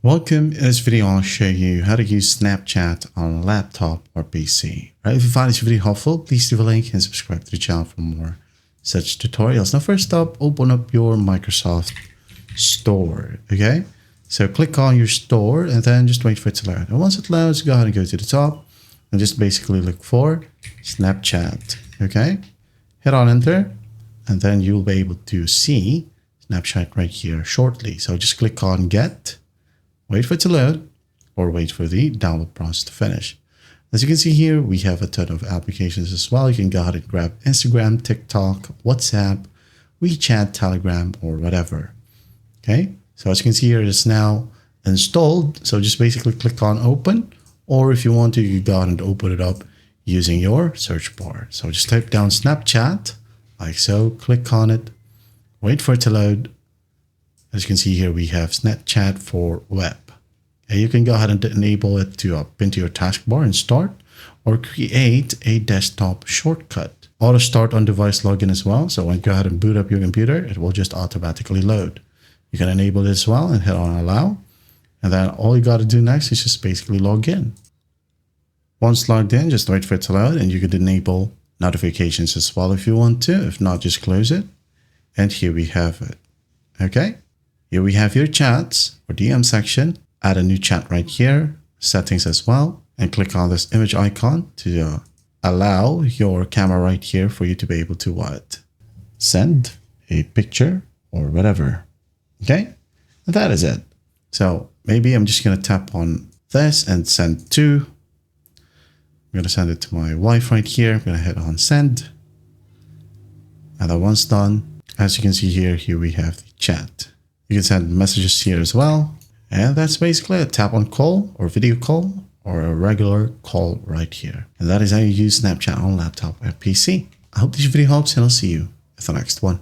Welcome. In this video, I'll show you how to use Snapchat on a laptop or PC. Right? If you find this video helpful, please leave a like and subscribe to the channel for more such tutorials. Now, first up, open up your Microsoft Store. Okay, so click on your store and then just wait for it to load. And once it loads, go ahead and go to the top and just basically look for Snapchat. Okay, hit on enter, and then you'll be able to see Snapchat right here shortly. So just click on get. Wait for it to load or wait for the download process to finish. As you can see here, we have a ton of applications as well. You can go ahead and grab Instagram, TikTok, WhatsApp, WeChat, Telegram, or whatever. Okay, so as you can see here, it's now installed. So just basically click on open, or if you want to, you go ahead and open it up using your search bar. So just type down Snapchat like so, click on it, wait for it to load. As you can see here, we have Snapchat for web. And you can go ahead and enable it to pin to your taskbar and start, or create a desktop shortcut. Auto start on device login as well. So when you go ahead and boot up your computer, it will just automatically load. You can enable it as well and hit on allow. And then all you got to do next is just basically log in. Once logged in, just wait for it to load, and you can enable notifications as well if you want to. If not, just close it. And here we have it. Okay. Here we have your chats or DM section. Add a new chat right here, settings as well, and click on this image icon to allow your camera right here for you to be able to what? Send a picture or whatever. Okay, and that is it. So maybe I'm just going to tap on this and send to. I'm going to send it to my wife right here. I'm going to hit on send. And then once done, as you can see here, here we have the chat. You can send messages here as well. And that's basically it. Tap on call or video call or a regular call right here. And that is how you use Snapchat on laptop or PC. I hope this video helps, and I'll see you at the next one.